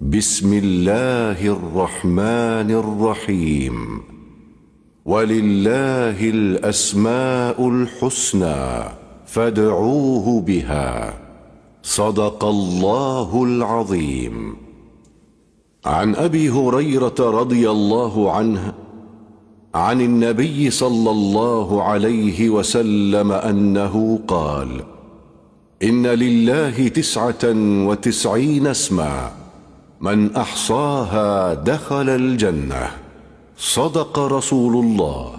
بسم الله الرحمن الرحيم. ولله الأسماء الحسنى فادعوه بها. صدق الله العظيم. عن أبي هريرة رضي الله عنه عن النبي صلى الله عليه وسلم أنه قال: إن لله 99 اسما من أحصاها دخل الجنة. صدق رسول الله.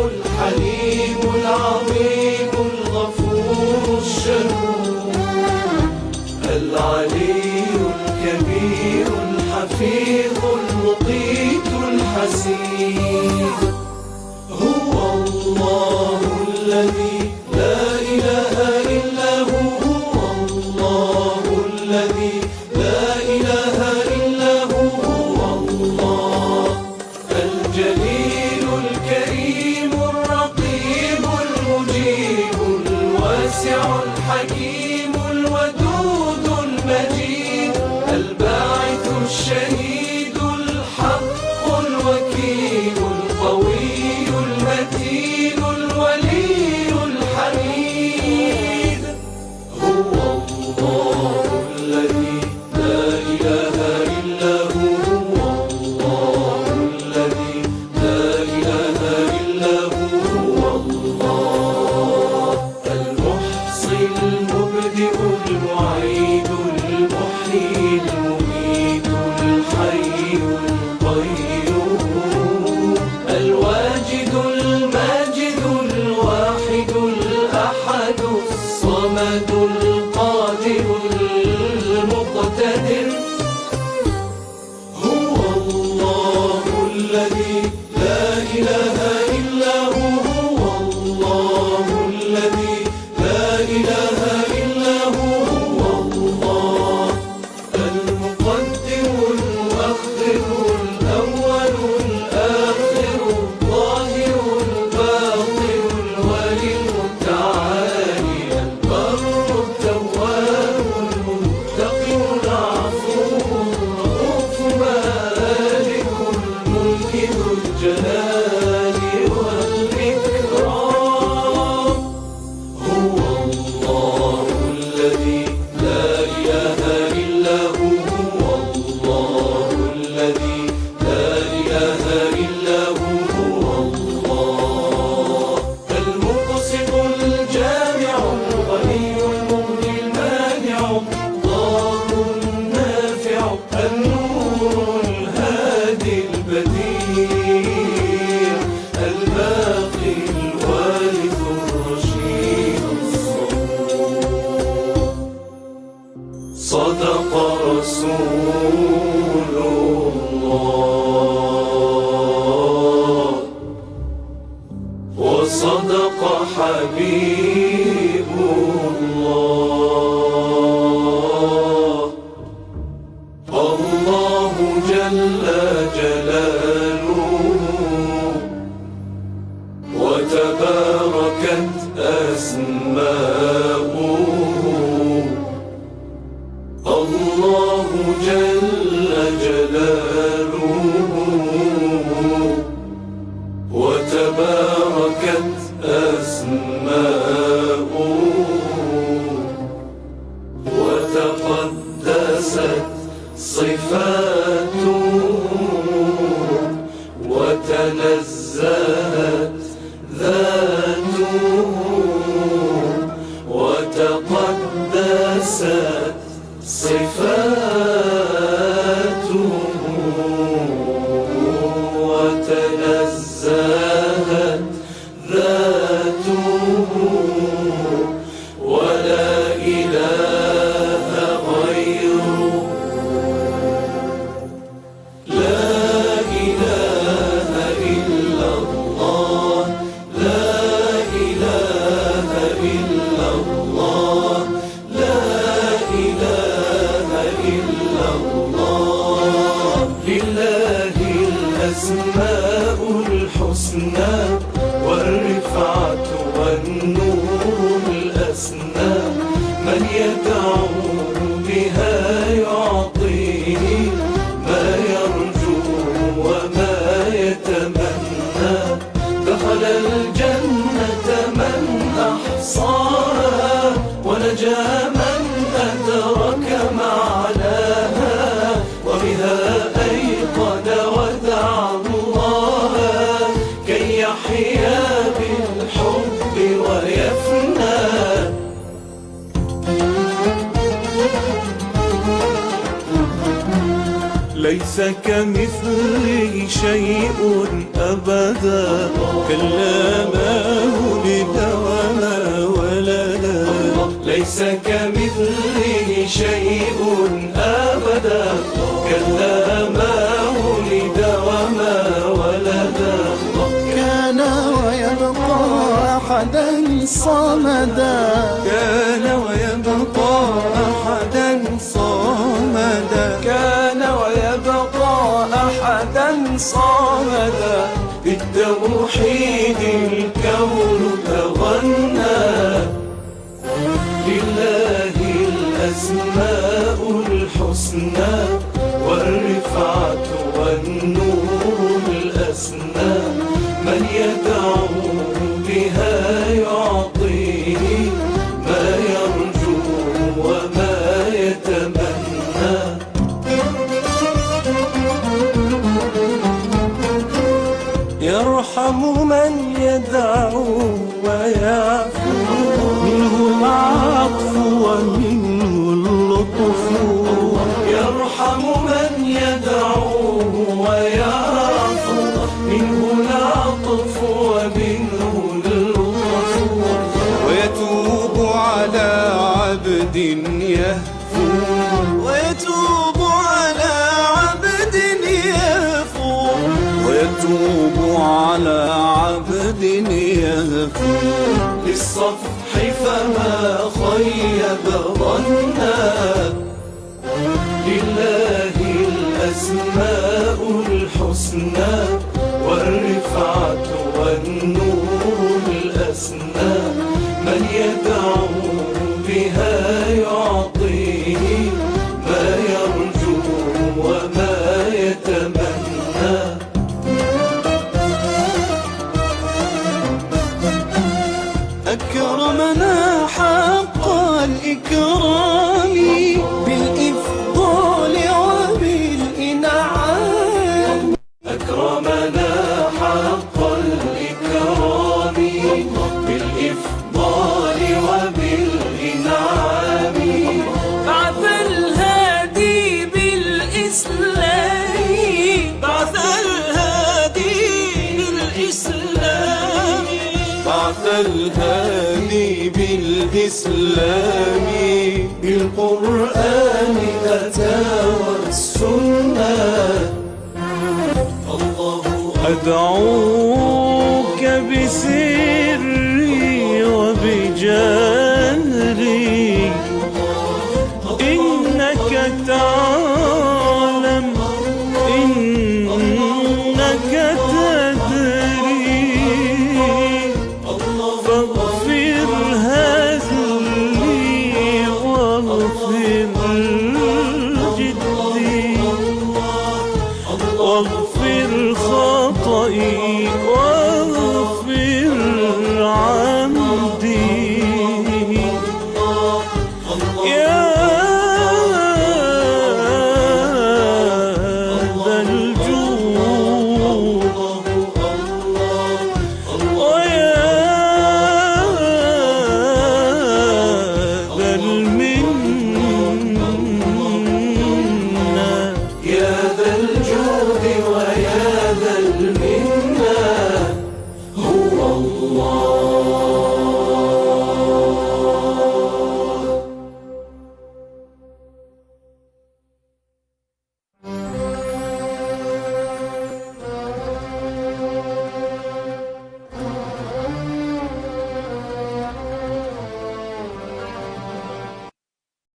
الحليم العظيم الغفور الشكور، العلي الكبير الحفيظ المقيت الحسيب. هو الله الذي لا إله إلا هو، هو الله الذي لا إله إلا هو، هو الله الجليل الكريم الرقيب المجيب الواسع الحكيم الودود المجيد، الباعث الشهيد الحق الوكيل القوي المتين الولي الحميد. هو الله الذي لا إله إلا هو، هو الله الذي لا إله حبيب الله. الله جل جلاله وتباركت أسماؤه. الله جل جلاله وتباركت أسماؤه وتقدست صفاته وتنزهت ذاته وتقدست صفاته وتنزهت ذاته ولا إله غيره. لا إله إلا الله. لا إله إلا الله. لا إله إلا الله. لله الأسماء الحسنى والرفعة والنور الأسنى. من يدعوه بها يعطيه ما يرجو وما يتمنى. دخل الجنة من أحصاها ونجا من أدرك معناها. وبها أيقن ودعا الله كي يحيا بالحب ويفنى. ليس كمثله شيء أبدا. كلا ما ولد وما ولدا. ليس كمثله شيء أبدا. كلا ما ولد وما ولدا. كان ويبقى أحدا صمدا. كان ويبقى أحدا صمدا. كان ويبقى أحدا صمدا. بالتوحيد الكون تغنى. لله الأسماء الحسنى والرفعة والنور الأسنى. من يدعوه بها يعطيه ما يرجو وما يتمنى. يرحم من يدعو ويعفو. منه العطف ومنه اللطف. يرحم من يدعو ويعفو. منه العطف ومنه اللطف. ويتوب على عبد يهفو. ويتوب على عبد يهفو. ويتوب على عبد يهفو. للصفح فما خيب ظنا. لله الأسماء الحسنى والرفعة والنور الأسنى. من يدعو بها يعطيه ما يرجو وما يتمنى. أكرمنا حق الإكرام بالإفضال وبالإنعام. أكرمنا حق الإكرام بالإفضال وبالإنعام. بعث الهادي بالإسلام. بعث الهادي بالإسلام. بعث الهادي بالإسلام. بالقرآن أتى والسنة. الله أدعوك بسري الدنيا